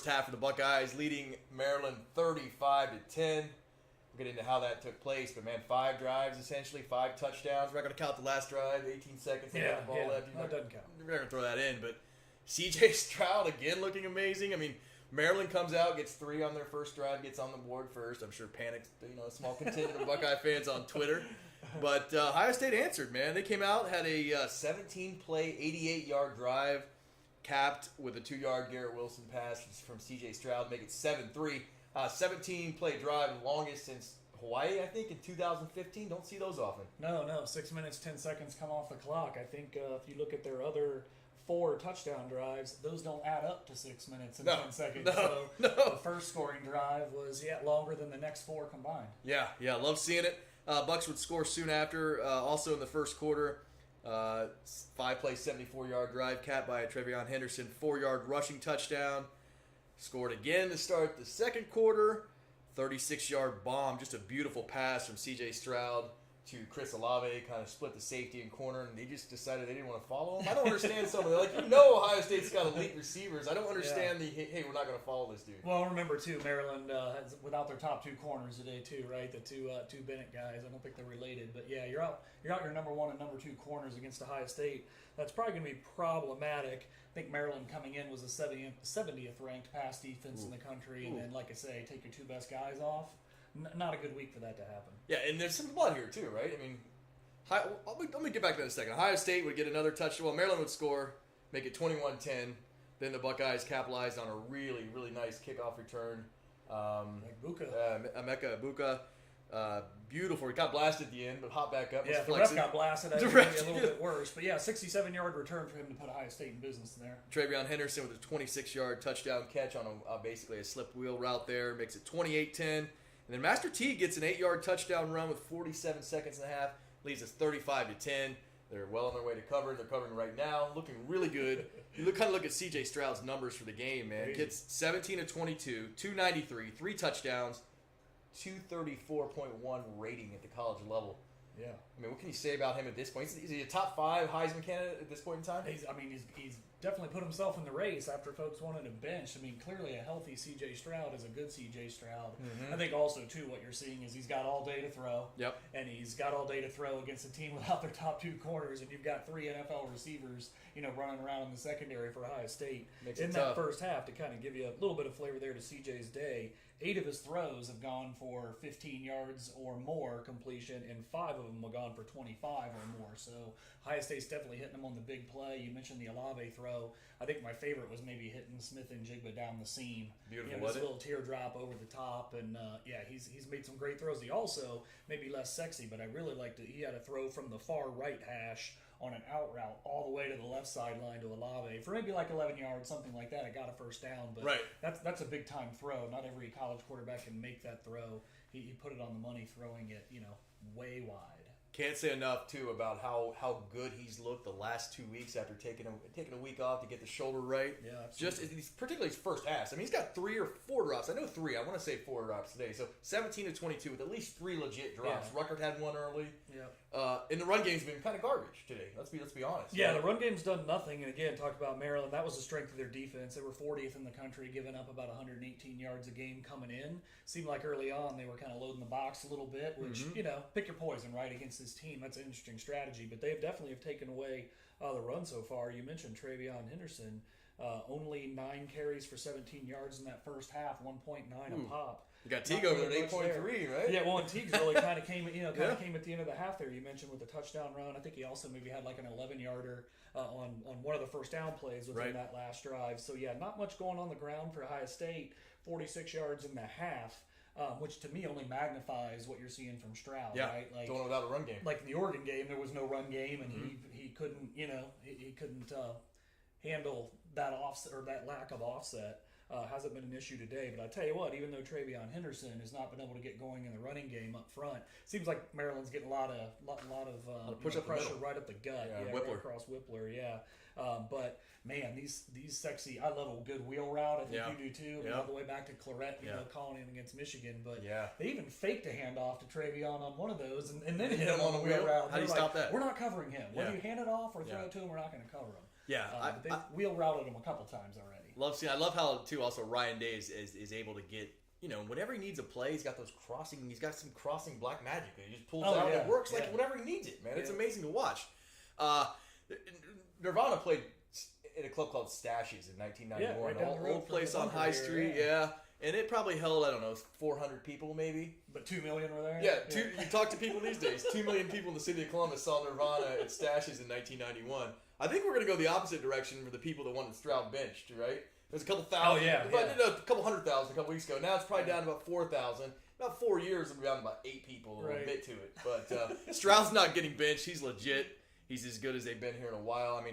Half of the Buckeyes leading Maryland 35-10. We'll get into how that took place, but man, 5 drives essentially, 5 touchdowns. We're not going to count the last drive, 18 seconds. The ball left. That doesn't count. We're going to throw that in, but C.J. Stroud again looking amazing. I mean, Maryland comes out, gets 3 on their first drive, gets on the board first. I'm sure panicked, a small contingent of Buckeye fans on Twitter. But Ohio State answered, man. They came out, had a 17-play, 88-yard drive, capped with a 2-yard Garrett Wilson pass from C.J. Stroud, make it 7-3. 17-play drive, longest since Hawaii, I think, in 2015. Don't see those often. No. 6 minutes, 10 seconds come off the clock. I think if you look at their other 4 touchdown drives, those don't add up to 6 minutes and 10 seconds. So the first scoring drive was longer than the next 4 combined. Yeah, love seeing it. Bucks would score soon after. Also in the first quarter, 5-play, 74-yard drive capped by a Trevion Henderson 4-yard rushing touchdown. Scored again to start the second quarter. 36-yard bomb, just a beautiful pass from C.J. Stroud to Chris Olave, kind of split the safety and corner, and they just decided they didn't want to follow him. I don't understand some of it. Ohio State's got elite receivers. I don't understand hey, we're not going to follow this dude. Well, remember, too, Maryland has, without their top 2 corners today, too, right? The two Bennett guys. I don't think they're related. But, yeah, you're out your number 1 and number 2 corners against Ohio State. That's probably going to be problematic. I think Maryland coming in was the 70th ranked pass defense in the country. And then, like I say, take your 2 best guys off. Not a good week for that to happen. Yeah, and there's some blood here too, right? I mean, let me get back to that in a second. Ohio State would get another touchdown. Well, Maryland would score, make it 21-10. Then the Buckeyes capitalized on a really, really nice kickoff return. Emeka Ibuka, beautiful. He got blasted at the end, but hopped back up. Yeah, the ref got blasted. That would be a little bit worse. But yeah, 67-yard return for him to put Ohio State in business there. Trevion Henderson with a 26-yard touchdown catch on basically a slip wheel route there. Makes it 28-10. And then Master T gets an 8-yard touchdown run with 47 seconds and a half. Leads us 35-10. They're well on their way to covering. They're covering right now. Looking really good. You look at C.J. Stroud's numbers for the game, man. Crazy. Gets 17 of 22, 293, 3 touchdowns, 234.1 rating at the college level. Yeah. I mean, what can you say about him at this point? Is he a top 5 Heisman candidate at this point in time? He's definitely put himself in the race after folks wanted him benched. I mean, clearly a healthy C.J. Stroud is a good C.J. Stroud. Mm-hmm. I think also, too, what you're seeing is he's got all day to throw. Yep. And he's got all day to throw against a team without their top 2 corners, and you've got 3 NFL receivers, running around in the secondary for Ohio State. Makes in it that tough. First half, to kind of give you a little bit of flavor there to C.J.'s day, 8 of his throws have gone for 15 yards or more completion, and 5 of them have gone for 25 or more. So Ohio State's definitely hitting them on the big play. You mentioned the Olave throw. I think my favorite was maybe hitting Smith and Jigba down the seam. Beautiful, was a little teardrop over the top, and he's made some great throws. He also, maybe less sexy, but I really liked it. He had a throw from the far right hash on an out route all the way to the left sideline to Olave for maybe like 11 yards, something like that. I got a first down, but that's a big time throw. Not every college quarterback can make that throw. He put it on the money, throwing it way wide. Can't say enough too about how good he's looked the last 2 weeks after taking a week off to get the shoulder right. Yeah, absolutely. Just particularly his first pass. I mean, he's got 3 or 4 drops. I know 3. I want to say 4 drops today. So 17 to 22 with at least 3 legit drops. Yeah. Ruckert had one early. Yeah. And the run game's been kind of garbage today. Let's be honest. Yeah, the run game's done nothing. And again, talk about Maryland. That was the strength of their defense. They were 40th in the country, giving up about 118 yards a game coming in. Seemed like early on they were kind of loading the box a little bit, which pick your poison, right, against this team. That's an interesting strategy. But they definitely have taken away the run so far. You mentioned Trevion Henderson. Only 9 carries for 17 yards in that first half, 1.9 a pop. You got Teague over there at 8.3, right? Yeah, well, and Teague's really kind of came at the end of the half there. You mentioned with the touchdown run. I think he also maybe had like an 11-yarder on one of the first down plays within that last drive. So, yeah, not much going on the ground for Ohio State. 46 yards in the half. Which to me only magnifies what you're seeing from Stroud, right? Like going without a run game. Like in the Oregon game, there was no run game, and he couldn't, he couldn't handle that offset or that lack of offset. Hasn't been an issue today, but I tell you what, even though Trevion Henderson has not been able to get going in the running game up front, seems like Maryland's getting a lot of pressure right up the gut, right across Whippler, but man, these sexy. I love a good wheel route. I think you do too. All the way back to Claret, calling in against Michigan, but they even faked a handoff to Trevion on one of those, and then hit him on the wheel route. How do you stop that? We're not covering him. Whether you hand it off or throw it to him, we're not going to cover him. Yeah, they've wheel routed him a couple times already. Love seeing. I love how too. Also, Ryan Day is able to get. Whenever he needs a play, he's got those crossing. He's got some crossing black magic. He just pulls out. Yeah. It works like whenever he needs it, man. It's amazing to watch. Nirvana played in a club called Stashies in 1991. Yeah, right down the road old place on High Street. Yeah. And it probably held, I don't know, 400 people maybe. But 2 million were there? Yeah, you talk to people these days. 2 million people in the city of Columbus saw Nirvana at Stashies in 1991. I think we're going to go the opposite direction for the people that wanted Stroud benched, right? There's a couple thousand. Oh, yeah. A couple 100,000 a couple weeks ago. Now it's probably down to about 4,000. About 4 years, we'll be down to about 8 people. We'll admit to it. But Stroud's not getting benched. He's legit. He's as good as they've been here in a while.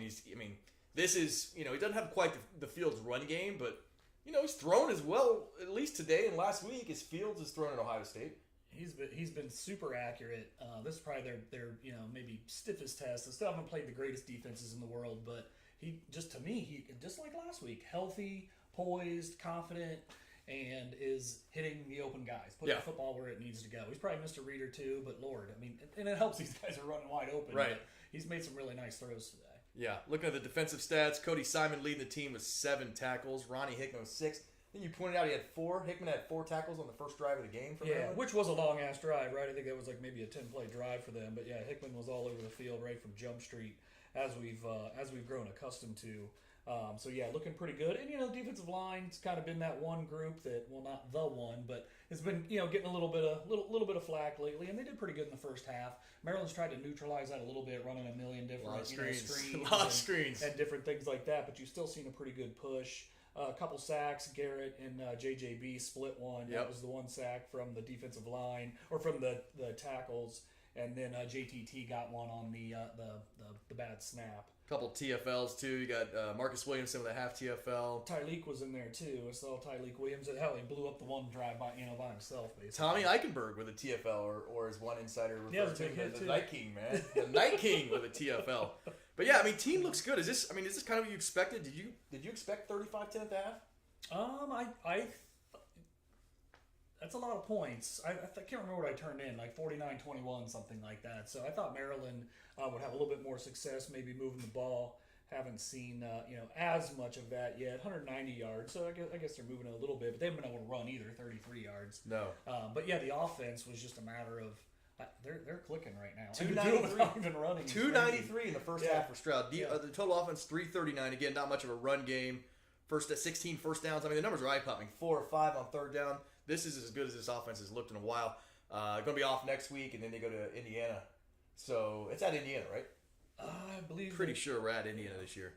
This is, he doesn't have quite the Fields run game, but he's thrown as well, at least today and last week, as Fields has thrown at Ohio State. He's been super accurate. This is probably their maybe stiffest test. They still haven't played the greatest defenses in the world, but he just like last week, healthy, poised, confident, and is hitting the open guys, putting the football where it needs to go. He's probably missed a read or two, but Lord, and it helps these guys are running wide open. Right. But he's made some really nice throws today. Yeah, looking at the defensive stats, Cody Simon leading the team with 7 tackles. Ronnie Hickman with 6. Then you pointed out he had 4. Hickman had 4 tackles on the first drive of the game for them. Which was a long-ass drive, right? I think that was like maybe a 10-play drive for them. But, Hickman was all over the field right from Jump Street, as we've grown accustomed to. Looking pretty good. And, the defensive line's kind of been that one group that, well, not the one, but has been, getting a little bit of flack lately. And they did pretty good in the first half. Maryland's tried to neutralize that a little bit, running a million different screens and different things like that. But you've still seen a pretty good push. A couple sacks. Garrett and JJB split one. Yep. That was the one sack from the defensive line or from the tackles. And then JTT got one on the bad snap. Couple TFLs too. You got Marcus Williamson with a half TFL. Tyleek was in there too. I saw Tyleek Williams. Hell, he blew up the one drive by himself, basically. Tommy Eichenberg with a TFL, or as one insider referred to him as the too. Night King, man. The Night King with a TFL. But team looks good. Is this kind of what you expected? Did you expect 35-10 at the half? That's a lot of points. I can't remember what I turned in, like 49-21, something like that. So I thought Maryland would have a little bit more success, maybe moving the ball. Haven't seen as much of that yet. 190 yards, so I guess they're moving it a little bit, but they haven't been able to run either. 33 yards. No. The offense was just a matter of they're clicking right now. 293 even running. 293 in the first half for Stroud. The total offense 339. Again, not much of a run game. 16 first downs. The numbers are eye-popping. 4 or 5 on third down. This is as good as this offense has looked in a while. Going to be off next week, and then they go to Indiana. So it's at Indiana, right? I believe. Pretty sure we're at Indiana this year.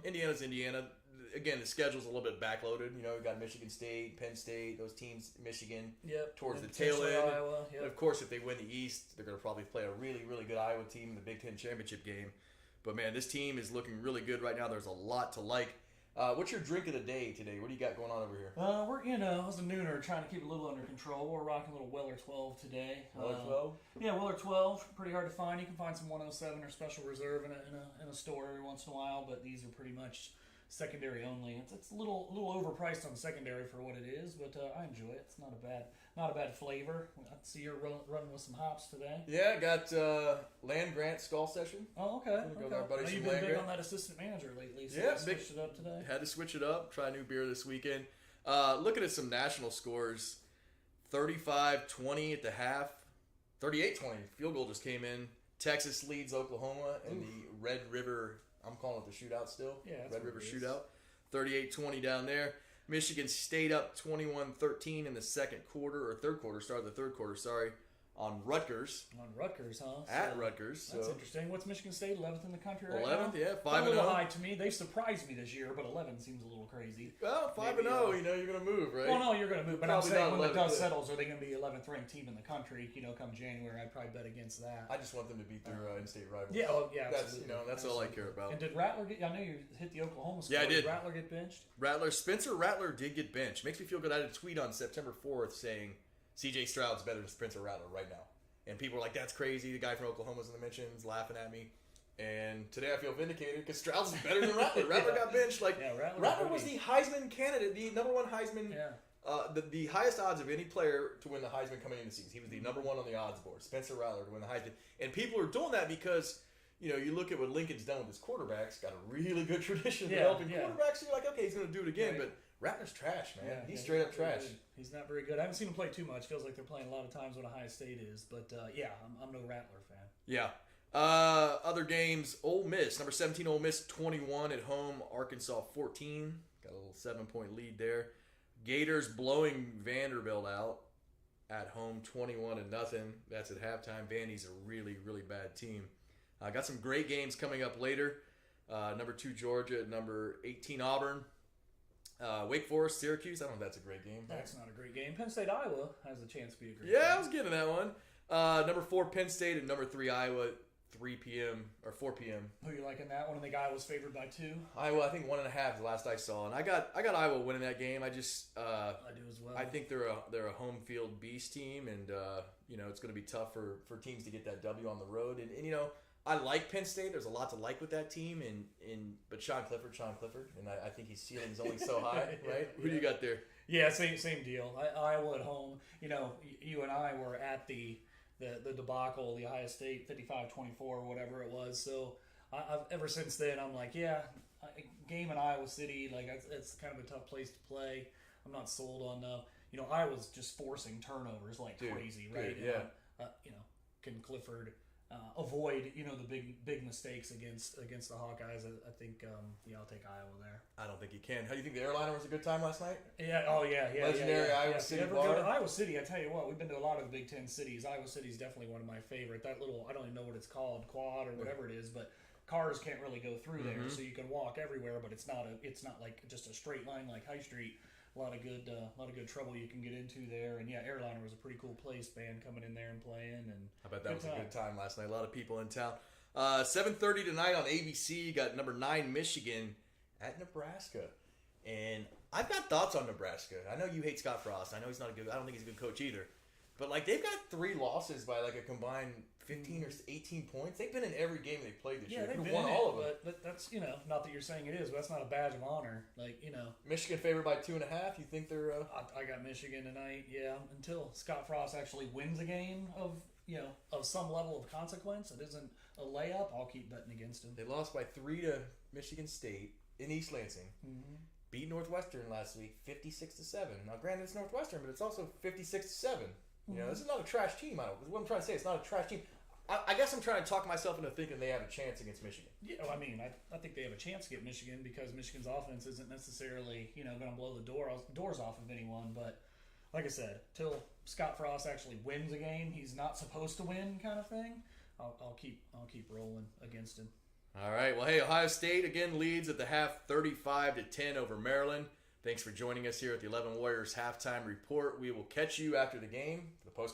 Indiana's Indiana. Again, the schedule's a little bit backloaded. We've got Michigan State, Penn State, those teams, Michigan, towards the tail end. Iowa, yep. Of course, if they win the East, they're going to probably play a really, really good Iowa team in the Big Ten championship game. But, man, this team is looking really good right now. There's a lot to like. What's your drink of the day today? What do you got going on over here? We're, it was a nooner, trying to keep it a little under control. We're rocking a little Weller 12 today. Weller 12? Yeah, Weller 12. Pretty hard to find. You can find some 107 or Special Reserve in a store every once in a while, but these are pretty much secondary only. It's a little overpriced on secondary for what it is, but I enjoy it. It's not a bad flavor. I see you're running with some hops today. Yeah, got Land Grant Skull Session. Oh, okay. Go there, buddy. You've been big on that assistant manager lately, so you switched it up today. Had to switch it up. Try a new beer this weekend. Looking at some national scores, 35-20 at the half, 38-20. Field goal just came in. Texas leads Oklahoma in the Red River. I'm calling it the shootout still. Yeah, Red River shootout. 38-20 down there. Michigan State up 21-13 in the third quarter, sorry, on Rutgers. On Rutgers, huh? At Rutgers. That's interesting. What's Michigan State, 11th in the country right 11th, now? yeah, 5-0. A little high to me. They surprised me this year, but 11 seems a little crazy. Well, 5-0, you're going to move, right? Well, no, you're going to move, but Probably I'm saying when the 11th, dust settles, are they going to be 11th ranked team in the country, come January? I'd probably bet against that. I just want them to beat their in-state rivals. Yeah, That's, absolutely. that's all I care about. And did Rattler I know you hit the Oklahoma score. Yeah, I did. Rattler get benched? Spencer Rattler did get benched. Makes me feel good. I had a tweet on September 4th saying CJ Stroud's better than Spencer Rattler right now. And people were like, that's crazy. The guy from Oklahoma's in the mentions, laughing at me. And today I feel vindicated because Stroud's better than Rattler. Rattler got benched. Rattler was the Heisman candidate, the number one Heisman. Yeah. The highest odds of any player to win the Heisman coming into the season. He was the number one on the odds board. Spencer Rattler to win the Heisman. And people are doing that because you look at what Lincoln's done with his quarterbacks. Got a really good tradition of Yeah, helping yeah. quarterbacks. You're like, okay, he's going to do it again. Right. But Rattler's trash, man. Yeah, he's yeah, straight up not very trash. good. He's not very good. I haven't seen him play too much. Feels like they're playing a lot of times what Ohio State is. But yeah, I'm no Rattler fan. Yeah. Other games, Ole Miss, number 17, Ole Miss 21 at home, Arkansas 14. Got a little 7-point lead there. Gators blowing Vanderbilt out at home 21-0. That's at halftime. Vandy's a really, really bad team. Got some great games coming up later. Number 2, Georgia. Number 18, Auburn. Wake Forest, Syracuse. I don't know if that's a great game. That's not a great game. Penn State, Iowa has a chance to be a great Yeah, game. I was getting that one. Number 4, Penn State, and number 3, Iowa, 3 p.m. or 4 p.m. Who you liking that one? I think Iowa's favored by 2. Iowa, I think 1.5 is the last I saw, and I got Iowa winning that game. I just I do as well. I think they're a home field beast team, and it's going to be tough for teams to get that W on the road. And I like Penn State. There's a lot to like with that team, but Sean Clifford, and I think his ceiling's only so high, right? Who do you got there? Yeah, same deal. Iowa at home. You and I were at the debacle, the Ohio State 55-24 or whatever it was. So I've ever since then, I'm like, yeah, game in Iowa City, like it's kind of a tough place to play. I'm not sold on Iowa's just forcing turnovers like crazy, right? Dude, yeah. Can Clifford avoid the big mistakes against the Hawkeyes? I think I'll take Iowa there. I don't think he can. How do you think the airliner was a good time last night? Yeah. Oh yeah. Legendary Iowa If you City ever bar. go to Iowa City, I tell you what, we've been to a lot of the Big Ten cities. Iowa City's definitely one of my favorite. That little, I don't even know what it's called, quad or whatever it is, but cars can't really go through there, so you can walk everywhere. But it's not like just a straight line like High Street. A lot of good trouble you can get into there, and yeah, Airliner was a pretty cool place. Band coming in there and playing, and I bet that was a good time last night. A lot of people in town. 7:30 tonight on ABC. Got number 9 Michigan at Nebraska, and I've got thoughts on Nebraska. I know you hate Scott Frost. I know he's not a good. I don't think he's a good coach either. But they've got 3 losses by a combined 15 or 18 points. They've been in every game they've played this year. They've won all of them. But that's not that you're saying it is, but that's not a badge of honor. Michigan favored by 2.5. You think they're? I got Michigan tonight. Yeah, until Scott Frost actually wins a game of some level of consequence. It isn't a layup. I'll keep betting against him. They lost by 3 to Michigan State in East Lansing. Mm-hmm. Beat Northwestern last week, 56-7. Now, granted, it's Northwestern, but it's also 56-7. This is not a trash team. What I'm trying to say, it's not a trash team. I guess I'm trying to talk myself into thinking they have a chance against Michigan. Yeah, I think they have a chance to get Michigan because Michigan's offense isn't necessarily going to blow the doors off of anyone. But like I said, till Scott Frost actually wins a game he's not supposed to win, kind of thing. I'll keep rolling against him. All right. Well, hey, Ohio State again leads at the half, 35-10 over Maryland. Thanks for joining us here at the 11 Warriors halftime report. We will catch you after the game for the post.